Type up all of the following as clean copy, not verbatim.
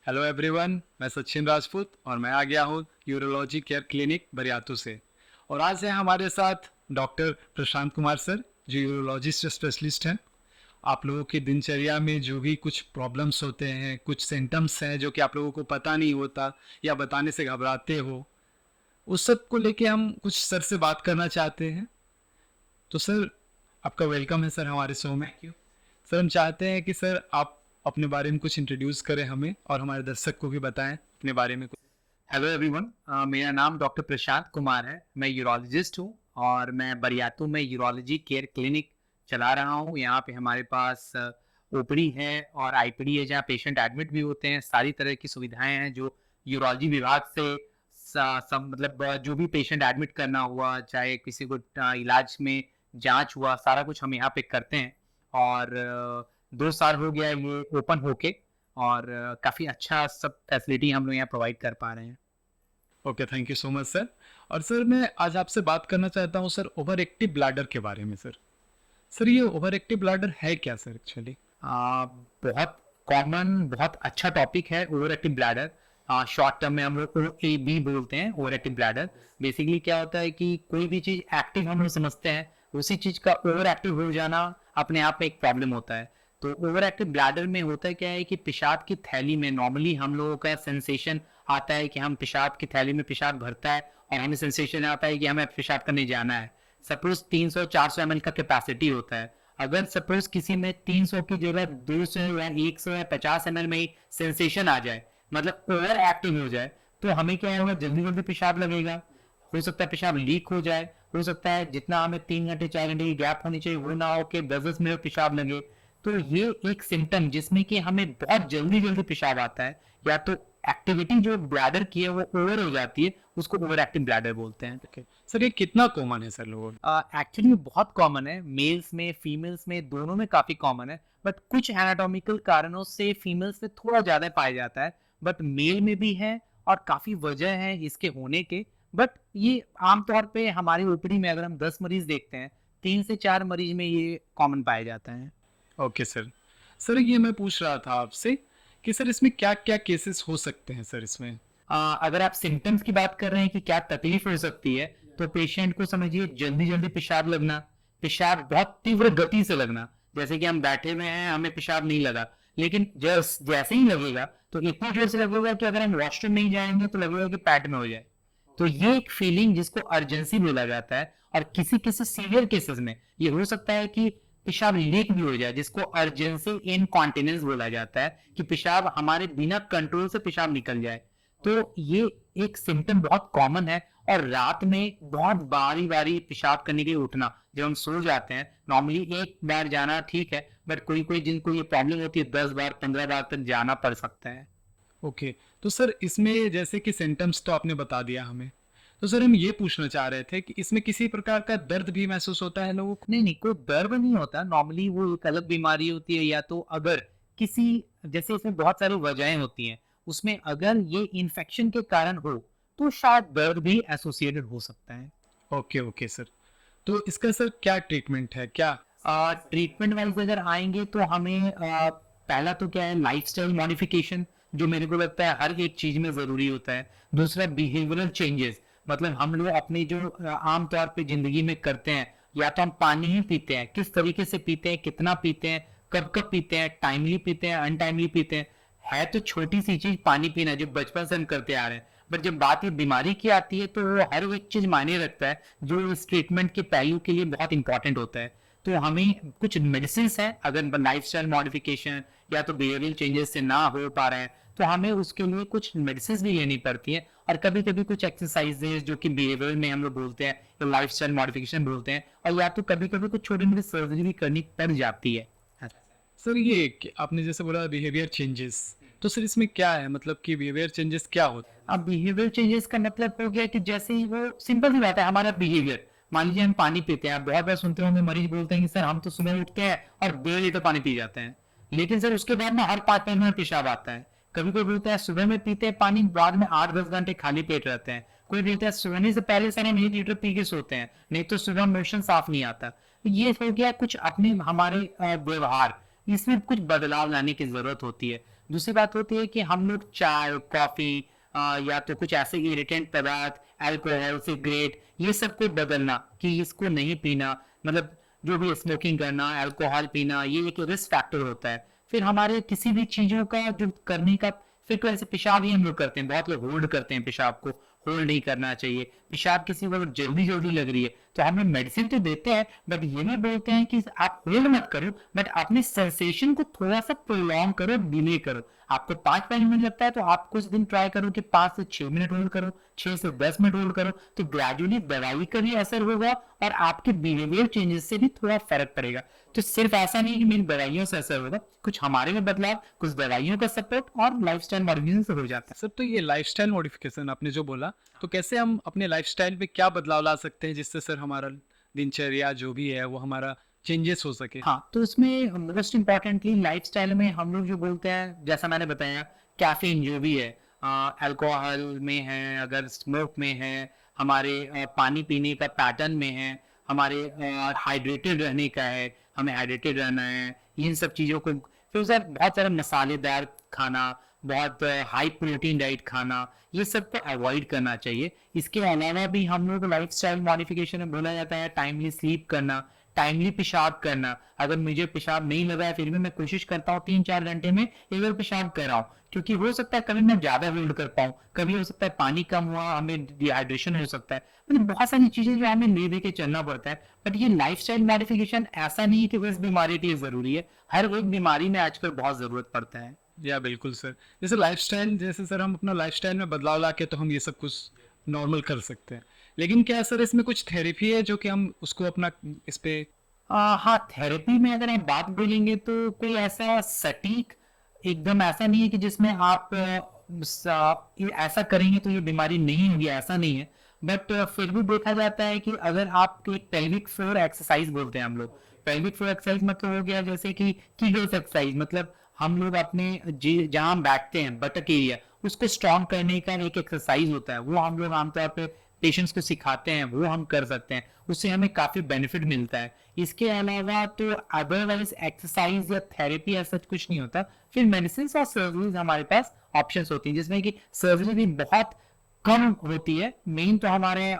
Hello everyone, मैं सचिन राजपूत और मैं आ गया हूँ यूरोलॉजी केयर क्लिनिक बरियातू से। और आज है हमारे साथ डॉक्टर प्रशांत कुमार सर, जो यूरोलॉजिस्ट स्पेशलिस्ट हैं। आप लोगों की दिनचर्या में जो भी कुछ प्रॉब्लम्स होते हैं, कुछ सिम्टम्स हैं जो कि आप लोगों को पता नहीं होता या बताने से घबराते हो, उस सब को लेके हम कुछ सर से बात करना चाहते हैं। तो सर, आपका वेलकम है सर हमारे शो में। Thank you. सर, हम चाहते हैं कि सर आप अपने बारे में कुछ इंट्रोड्यूस करें हमें, और हमारे दर्शक को भी बताएं अपने बारे में कुछ। हेलो एवरीवन, मेरा नाम डॉक्टर प्रशांत कुमार है। मैं यूरोलॉजिस्ट हूँ और मैं बरियातू में यूरोलॉजी केयर क्लिनिक चला रहा हूँ। यहाँ पे हमारे पास ओपीडी है और आईपीडी है, जहाँ पेशेंट एडमिट भी होते हैं। सारी तरह की सुविधाएं हैं जो यूरोलॉजी विभाग से सब मतलब जो भी पेशेंट एडमिट करना हुआ, चाहे किसी को इलाज में जांच हुआ, सारा कुछ हम यहाँ पे करते हैं। और 2 साल हो गया है ये ओपन होके, और काफ़ी अच्छा सब फैसिलिटी हम लोग यहाँ प्रोवाइड कर पा रहे हैं। Okay, thank you so much sir. और सर, मैं आज आपसे बात करना चाहता हूँ सर ओवर एक्टिव ब्लैडर के बारे में। सर ये ओवर एक्टिव ब्लैडर है क्या सर एक्चुअली? बहुत कॉमन, बहुत अच्छा टॉपिक है over active bladder. Short term में हम लोग OAB बोलते हैं, ओवर एक्टिव ब्लैडर। बेसिकली क्या होता है कि कोई भी चीज़ एक्टिव हम लोग समझते हैं, उसी चीज़ का ओवर एक्टिव हो जाना अपने आप में एक प्रॉब्लम होता है। तो ओवर एक्टिव ब्लैडर में होता क्या है कि पेशाब की थैली में नॉर्मली हम लोगों का सेंसेशन आता है कि हम पेशाब की थैली में पेशाब भरता है और हमें सेंसेशन आता है कि हमें पेशाब करने जाना है। सपोज 300-400 ml का कैपेसिटी होता है। अगर सपोज किसी में 300 की जगह 200 या 100 या 50 ml में ही सेंसेशन आ जाए, मतलब ओवर एक्टिव हो जाए, तो हमें क्या होगा, जल्दी जल्दी पेशाब लगेगा। हो सकता है पेशाब लीक हो जाए, हो सकता है जितना हमें 3 घंटे 4 घंटे की गैप होनी चाहिए वो ना हो के 10-10 मिनट पेशाब लगे। तो ये एक सिम्टम जिसमें कि हमें बहुत जल्दी जल्दी पेशाब आता है, या तो एक्टिविटी जो ब्लैडर की है वो ओवर हो जाती है, उसको ओवर एक्टिव ब्लैडर बोलते हैं। ओके सर, ये कितना कॉमन है सर लोगों में? एक्चुअली बहुत कॉमन है, मेल्स में फीमेल्स में दोनों में काफी कॉमन है। बट कुछ एनाटॉमिकल कारणों से फीमेल्स में थोड़ा ज्यादा पाया जाता है, बट मेल में भी है। और काफी वजह है इसके होने के। बट ये आमतौर पे हमारी ओपीडी में अगर हम 10 मरीज देखते हैं, 3 से 4 मरीज में ये कॉमन पाया जाता है। Okay sir. सर, ये मैं पूछ रहा था आपसे कि सर इसमें क्या क्या केसेस हो सकते हैं सर इसमें? अगर आप सिम्टम्स की बात कर रहे हैं कि क्या तकलीफ हो सकती है, तो पेशेंट को समझिए जल्दी जल्दी पेशाब लगना, पेशाब बहुत तीव्र गति से लगना। जैसे कि हम बैठे हुए हैं, हमें पेशाब नहीं लगा, लेकिन जैसे ही लगेगा तो इतना जोर से लगेगा कि अगर हम वॉशरूम नहीं जाएंगे तो लगेगा कि पैट में हो जाए। तो ये एक फीलिंग जिसको अर्जेंसी बोला जाता है। और किसी किसी सीवियर केसेस में ये हो सकता है कि पेशाब लीक भी हो जाए, जिसको अर्जेंसी इनकॉन्टिनेंस बोला जाता है, कि पेशाब हमारे बिना कंट्रोल से पेशाब निकल जाए। तो ये एक सिम्टम बहुत कॉमन है। और रात में बहुत बारी बारी पेशाब करने के लिए उठना, जब हम सो जाते हैं, नॉर्मली एक बार जाना ठीक है, बट कोई कोई जिनको ये प्रॉब्लम होती है 10 बार 15 बार तक जाना पड़ सकता है। ओके, तो सर इसमें जैसे कि सिम्टम्स तो आपने बता दिया हमें, तो सर हम ये पूछना चाह रहे थे कि इसमें किसी प्रकार का दर्द भी महसूस होता है लोगों को? नहीं नहीं, कोई दर्द नहीं होता। नॉर्मली वो एक अलग बीमारी होती है, या तो अगर किसी, जैसे इसमें बहुत सारी वजहें होती हैं, उसमें अगर ये इन्फेक्शन के कारण हो तो शायद दर्द भी एसोसिएटेड हो सकता है। Okay okay sir. तो इसका सर क्या ट्रीटमेंट है क्या? ट्रीटमेंट वाइज अगर आएंगे तो हमें पहला तो क्या है, लाइफस्टाइल मॉडिफिकेशन, जो मेरे को लगता है हर एक चीज में जरूरी होता है। दूसरा बिहेवियरल चेंजेस, मतलब हम लोग अपनी जो आम तौर पे जिंदगी में करते हैं, या तो हम पानी ही पीते हैं, किस तरीके से पीते हैं, कितना पीते हैं, कब कब पीते हैं, टाइमली पीते हैं, अनटाइमली पीते हैं। है तो छोटी सी चीज पानी पीना, जो बचपन से हम करते आ रहे हैं, बट जब बात ये बीमारी की आती है तो वो हर वो एक चीज मायने रखता है, जो इस ट्रीटमेंट के पहलू के लिए बहुत इंपॉर्टेंट होता है। तो हमें कुछ मेडिसिन है, अगर लाइफस्टाइल मॉडिफिकेशन या तो बिहेवियरल चेंजेस से ना हो पा रहे हैं, तो हमें उसके लिए कुछ मेडिसिन भी लेनी पड़ती है। और कभी कभी कुछ एक्सरसाइजेज जो कि बिहेवियर में हम लोग बोलते हैं, तो लाइफस्टाइल मॉडिफिकेशन बोलते हैं। और या तो कभी कभी कुछ छोटी मोटी सर्जरी भी करनी पड़ जाती है। सर, ये आपने जैसे बोला बिहेवियर चेंजेस, तो सर इसमें क्या है, मतलब कि बिहेवियर चेंजेस क्या होता है? अब बिहेवियर चेंजेस का मतलब हो गया कि जैसे ही वो सिंपल सी बात है, हमारा बिहेवियर, मान लीजिए हम पानी पीते हैं। आप बहुत बार सुनते होंगे मरीज बोलते हैं कि सर हम तो सुबह उठते हैं और 1.5 लीटर पानी पी जाते हैं, लेकिन सर उसके बाद में हर 5 मिनट में पेशाब आता है। कभी कोई बोलता है सुबह में पीते हैं पानी, बाद में 8-10 घंटे खाली पेट रहते हैं। कोई बोलता है सोने से पहले सर हम 1 लीटर पी के सोते हैं, नहीं तो सुबह मोशन साफ नहीं आता। ये हो गया कुछ अपने हमारे व्यवहार, इसमें कुछ बदलाव लाने की जरूरत होती है। दूसरी बात होती है कि हम लोग चाय, कॉफी या तो कुछ ऐसे इरिटेंट पदार्थ, अल्कोहल, सिगरेट, ये सब को बदलना कि इसको नहीं पीना, मतलब जो भी स्मोकिंग करना, अल्कोहल पीना, ये एक रिस्क फैक्टर होता है। फिर हमारे किसी भी चीजों का जो करने का, फिर तो ऐसे पेशाब ही हम लोग करते हैं, बहुत लोग होल्ड करते हैं पेशाब को, होल्ड नहीं करना चाहिए। पेशाब किसी को अगर जल्दी जल्दी लग रही है तो हमें मेडिसिन तो देते हैं, बट ये भी बोलते हैं कि आप होल्ड मत करो, बट अपने सेंसेशन को थोड़ा सा प्रोलॉन्ग करो, डिले करो। आपको 5 मिनट लगता है तो आप कुछ दिन ट्राई करो कि 5 से 6 मिनट होल्ड करो, 6 से 10 मिनट होल्ड करो, तो ग्रेजुअली दवाई का भी असर होगा और आपके बिहेवियर चेंजेस से भी थोड़ा फर्क पड़ेगा। तो सिर्फ ऐसा नहीं कि मेरी दवाइयों से असर होगा, कुछ हमारे में बदलाव, कुछ दवाइयों का सपोर्ट और लाइफस्टाइल मॉडिफिकेशन से हो जाता है। सर तो ये लाइफस्टाइल मॉडिफिकेशन आपने जो बोला, तो कैसे हम अपने लाइफस्टाइल पे क्या बदलाव ला सकते हैं जिससे सर हमारा दिनचर्या जो भी है वो हमारा चेंजेस हो सके? हाँ, तो इसमें मोस्ट इम्पॉर्टेंटली लाइफस्टाइल में हम लोग जो बोलते हैं, जैसा मैंने बताया, कैफीन जो भी है, अल्कोहल में है, अगर स्मोक में है, हमारे पानी पीने का पैटर्न में है, हमारे हाइड्रेटेड रहने का है, हमें हाइड्रेटेड रहना है, इन सब चीज़ों को। फिर सर बहुत सारा मसालेदार खाना, बहुत हाई प्रोटीन डाइट खाना, ये सब को अवॉइड करना चाहिए। इसके अलावा भी हम लोग लाइफस्टाइल मॉडिफिकेशन में बोला जाता है टाइमली स्लीप करना, टाइमली पेशाब करना। अगर मुझे पेशाब नहीं लगा है फिर भी मैं कोशिश करता हूँ 3-4 घंटे में एक बार पेशाब कर रहा हूँ, क्योंकि हो सकता है कभी मैं ज्यादा होल्ड कर पाऊँ, कभी हो सकता है पानी कम हुआ, हमें डिहाइड्रेशन हो सकता है, मतलब बहुत सारी चीजें जो हमें ले दे के चलना पड़ता है। बट ये लाइफस्टाइल मॉडिफिकेशन ऐसा नहीं है कि बस बीमारी के लिए जरूरी है, हर एक बीमारी में आजकल बहुत जरूरत पड़ता है। या बिल्कुल सर, जैसे लाइफस्टाइल, जैसे सर हम अपना लाइफस्टाइल में बदलाव ला के तो हम ये सब कुछ नॉर्मल कर सकते हैं, लेकिन क्या सर इसमें कुछ थेरेपी है जो कि हम उसको अपना इस पे? हाँ, थेरेपी में अगर हम बात बोलेंगे तो कोई ऐसा सटीक एकदम ऐसा नहीं है कि जिसमें आप ये ऐसा करेंगे तो ये बीमारी नहीं होगी, ऐसा नहीं है। बट फिर भी देखा जाता है कि अगर आप पेल्विक फ्लोर एक्सरसाइज बोलते हैं हम लोग, पेल्विक फ्लोर एक्सरसाइज मतलब हो गया जैसे कि कीगल्स एक्सरसाइज, मतलब हम लोग अपने जहाँ हम बैठते हैं बटक एरिया, उसको स्ट्रॉन्ग करने का एक एक्सरसाइज होता है, वो हम लोग आमतौर पे पेशेंट्स को सिखाते हैं, वो हम कर सकते हैं, उससे हमें काफी बेनिफिट मिलता है। इसके अलावा तो अदरवाइज एक्सरसाइज या थेरेपी ऐसा कुछ नहीं होता। फिर मेडिसिन और सर्जरीज हमारे पास ऑप्शंस होती हैं, जिसमें कि सर्जरी भी बहुत कम होती है, मेन तो हमारे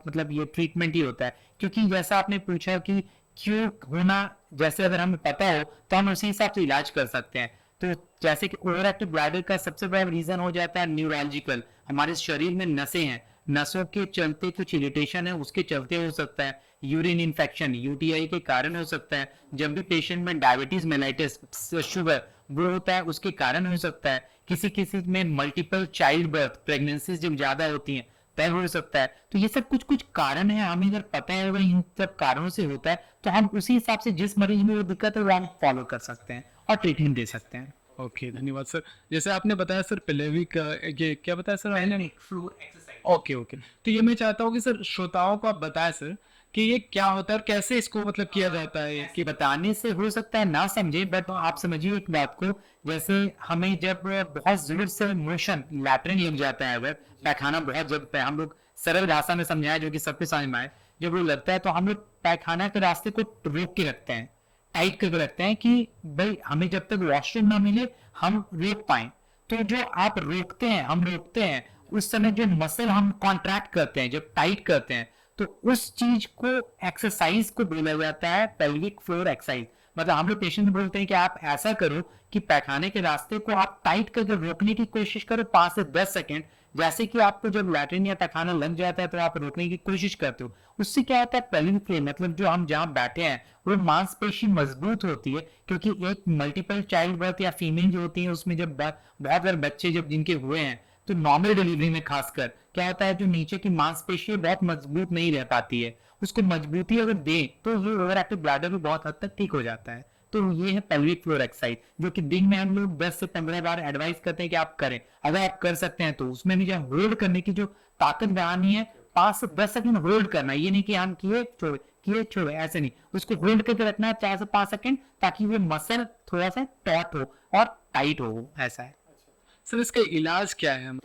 मतलब ये ट्रीटमेंट ही होता है, क्योंकि जैसा आपने पूछा कि क्यों होना, जैसे अगर हमें पता हो तो हम उसी हिसाब से इलाज कर सकते हैं। तो जैसे कि ओवर एक्टिव ब्लैडर का सबसे बड़ा रीजन हो जाता है न्यूरोलॉजिकल, हमारे शरीर में नसें हैं, नसों के चलते कुछ इरिटेशन है, उसके चलते हो सकता है। यूरिन इन्फेक्शन यूटीआई के कारण हो सकता है। जब भी पेशेंट में डायबिटीज मेलाइटिस शुगर वो होता है, उसके कारण हो सकता है। किसी किसी में मल्टीपल चाइल्ड बर्थ प्रेगनेंसी जब ज्यादा होती है तब हो सकता है। तो ये सब कुछ कुछ कारण है, हमें अगर पता है भाई इन सब कारणों से होता है तो हम उसी हिसाब से जिस मरीज में वो दिक्कत है वो हम फॉलो कर सकते हैं और ट्रीटमेंट दे सकते हैं। ओके, धन्यवाद सर। जैसे आपने बताया सर पेल्विक, ये क्या बताया सर आपने? Floor exercise. ओके ओके, तो ये मैं चाहता हूँ कि सर श्रोताओं को आप बताएं सर कि ये क्या होता है और कैसे इसको मतलब किया जाता है कि बताने से हो सकता है ना समझे, बट आप समझिए एक बात को, जैसे हमें जब बहुत जोर से मोशन लैट्रिन लग जाता है, अगर पैखाना बहुत जब हम लोग सरल भाषा में समझाए जो कि सबके समझ में आए, जब वो लगता है तो हम लोग पैखाना के रास्ते को रोक के रखते हैं, टाइट करके रखते हैं कि भाई हमें जब तक वॉशरूम ना मिले हम रोक पाए। तो जो आप रोकते हैं, हम रोकते हैं, उस समय जो मसल हम कॉन्ट्रैक्ट करते हैं, जब टाइट करते हैं, तो उस चीज को एक्सरसाइज को बोला जाता है पेल्विक फ्लोर एक्सरसाइज। मतलब हम लोग पेशेंट बोलते हैं कि आप ऐसा करो कि पैखाने के रास्ते को आप टाइट करके रोकने की कोशिश करो 5 से 10 सेकेंड। जैसे कि आपको जब लैट्रिन या पैखाना लग जाता है तो आप रोकने की कोशिश करते हो, उससे क्या होता है पेल्विक फ्लोर मतलब जो हम जहाँ बैठे हैं वो मांसपेशी मजबूत होती है, क्योंकि एक मल्टीपल चाइल्ड बर्थ या फीमेल जो होती है उसमें जब बहुत बार बच्चे जब जिनके हुए हैं तो नॉर्मल डिलीवरी में खासकर क्या होता है, जो नीचे की मांसपेशी बहुत मजबूत नहीं रह पाती है, उसको मजबूती अगर दे तो ये ओवर एक्टिव ब्लैडर भी बहुत हद तक ठीक हो जाता है। तो ये है पेल्विक फ्लोर एक्सरसाइज, जो कि दिन में हम लोग 10 से 15 बार एडवाइस करते हैं कि आप करें। अगर आप कर सकते हैं तो उसमें भी जो होल्ड करने की जो ताकत बनानी है, 5 से 10 सेकंड होल्ड करना, ये नहीं कि हम किए छोड़े ऐसे नहीं, उसको होल्ड करके रखना है 4 से 5 सेकंड, ताकि वो मसल थोड़ा सा टॉट हो और टाइट हो, ऐसा है। सर इसका इलाज क्या है?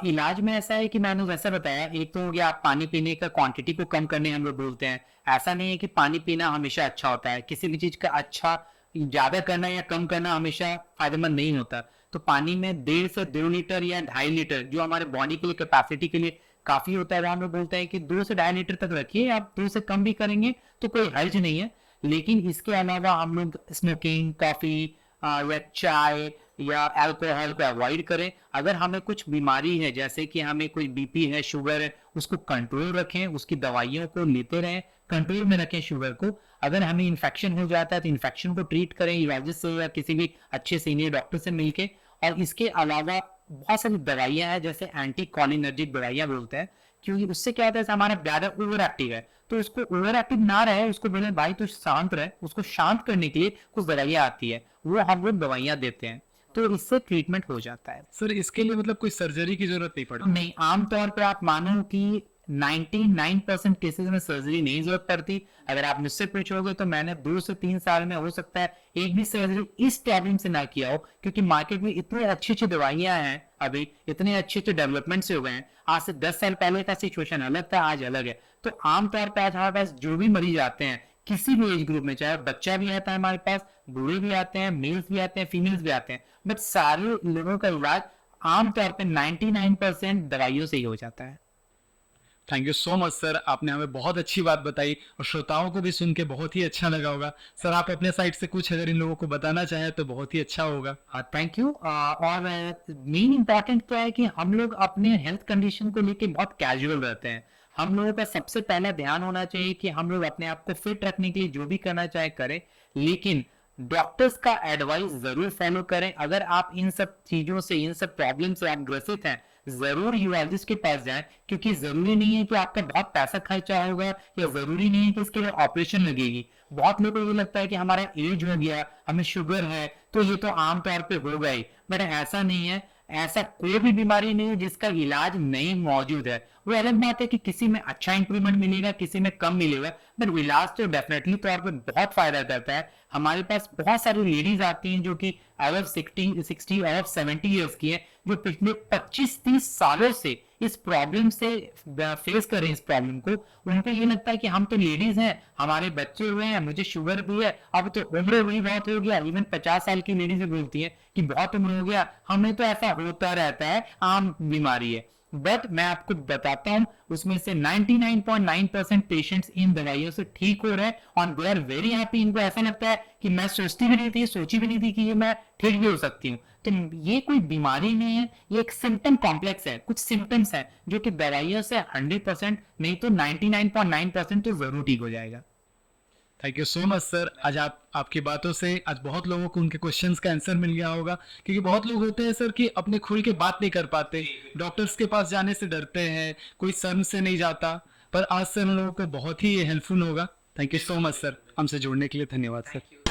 इलाज में ऐसा है कि मैंने वैसा बताया, एक तो हो गया आप पानी पीने का क्वांटिटी को कम करने हम लोग बोलते हैं। ऐसा नहीं है कि पानी पीना हमेशा अच्छा होता है, किसी भी चीज का अच्छा ज्यादा करना या कम करना हमेशा फायदेमंद नहीं होता। तो पानी में 1.5 से 2 लीटर या 2.5 लीटर जो हमारे बॉडी के लिए कैपेसिटी के लिए काफी होता है, हम लोग बोलते हैं कि 2 से 2.5 लीटर तक रखिए, आप 2 से कम भी करेंगे तो कोई हर्ज नहीं है। लेकिन इसके अलावा हम लोग स्मोकिंग, कॉफी या चाय या अल्कोहल को अवॉइड करें। अगर हमें कुछ बीमारी है, जैसे कि हमें कोई बीपी है, शुगर है, उसको कंट्रोल रखें, उसकी दवाइयों को लेते रहें, कंट्रोल में रखें शुगर को। अगर हमें इन्फेक्शन हो जाता है तो इन्फेक्शन को ट्रीट करें यूरोलॉजिस्ट से या किसी भी अच्छे सीनियर डॉक्टर से मिलके। और इसके अलावा बहुत सारी दवाइयां हैं, जैसे एंटी कॉलिनर्जिक दवाइयां बोलते हैं, क्योंकि उससे क्या होता है, हमारा ब्लैडर ओवर एक्टिव है, तो उसको ओवर एक्टिव ना रहे, उसको बोले भाई तो शांत रहे, उसको शांत करने के लिए कुछ दवाइयां आती है, वो हम लोग दवाइयां देते हैं, तो इससे ट्रीटमेंट हो जाता है। सर इसके लिए मतलब कोई सर्जरी की जरूरत नहीं पड़ती? नहीं, आमतौर पर आप मानो कि 99% केसेस में सर्जरी नहीं जरूरत पड़ती। अगर आप मुझसे पूछोगे तो मैंने 2 से 3 साल में हो सकता है एक भी सर्जरी इस प्रॉब्लम से ना किया हो, क्योंकि मार्केट में इतनी अच्छी अच्छी दवाइयां हैं, अभी इतने अच्छे अच्छे डेवलपमेंट्स हो गए हैं। आज से 10 साल पहले का सिचुएशन अलग था, आज अलग है। तो आमतौर पर आज हमारे पास जो भी मरीज आते हैं किसी भी एज ग्रुप में, चाहे बच्चा भी आता है हमारे पास, बूढ़े भी आते हैं, मेल्स भी आते हैं, फीमेल्स भी आते हैं, बट सारे लोगों का इलाज आमतौर पर 99% दवाइयों से ही हो जाता है। Thank you so much sir, आपने हमें बहुत अच्छी बात बताई और श्रोताओं को भी सुन के बहुत ही अच्छा लगा होगा। सर आप अपने साइड से कुछ अगर इन लोगों को बताना चाहें तो बहुत ही अच्छा होगा। Thank you. और मेन इम्पॉर्टेंट तो है कि हम लोग अपने हेल्थ कंडीशन को लेके बहुत कैजुअल रहते हैं। हम लोगों का सबसे पहले ध्यान होना चाहिए कि हम लोग अपने आप को फिट रखने के लिए जो भी करना चाहे करें, लेकिन डॉक्टर्स का एडवाइस जरूर फॉलो करें। अगर आप इन सब चीजों से, इन सब प्रॉब्लम से आप ग्रसित हैं, जरूर यूरोलॉजिस्ट के पास जाएं, क्योंकि जरूरी नहीं है कि आपका बहुत पैसा खर्चा होगा या जरूरी नहीं है कि इसके लिए ऑपरेशन लगेगी। बहुत लोगों को ये लगता है कि हमारा एज हो गया, हमें शुगर है, तो ये तो आमतौर पे होगा ही, बट ऐसा नहीं है। ऐसा कोई भी बीमारी नहीं है जिसका इलाज नहीं मौजूद है। वो अलग बात है कि किसी में अच्छा इंप्रूवमेंट मिलेगा, किसी में कम मिलेगा, बट इलाज तो डेफिनेटली तौर पर बहुत फायदा करता है। हमारे पास बहुत सारी लेडीज आती हैं जो कि अबव 60 अबव 70 ईयर्स की है, जो पिछले 25-30 सालों से इस प्रॉब्लम से फेस कर रहे हैं इस प्रॉब्लम को। उनको ये लगता है कि हम तो लेडीज हैं, हमारे बच्चे हुए हैं, मुझे शुगर भी है, अब तो उम्र भी बहुत हो गया। इवन 50 साल की लेडीज बोलती है कि बहुत उम्र हो गया, हमें तो ऐसा होता रहता है, आम बीमारी है। बट मैं आपको बताता हूं, उसमें से 99.9% पेशेंट्स इन दवाइयों से ठीक हो रहे हैं और दे आर वेरी हैप्पी। इनको ऐसा लगता है कि मैं सोची भी नहीं थी कि ये मैं ठीक भी हो सकती हूँ। तो ये कोई बीमारी नहीं है, ये एक सिम्टम कॉम्प्लेक्स है, कुछ सिम्टम्स हैं जो कि दवाइयों से 100% नहीं तो 99.9% तो जरूर ठीक हो जाएगा। Thank you so much sir. आज आपकी बातों से आज बहुत लोगों को उनके क्वेश्चंस का आंसर मिल गया होगा, क्योंकि बहुत लोग होते हैं सर कि अपने खुल के बात नहीं कर पाते, डॉक्टर्स के पास जाने से डरते हैं, कोई शर्म से नहीं जाता, पर आज से हम लोगों को बहुत ही हेल्पफुल होगा। Thank you so much sir, हमसे जुड़ने के लिए धन्यवाद सर।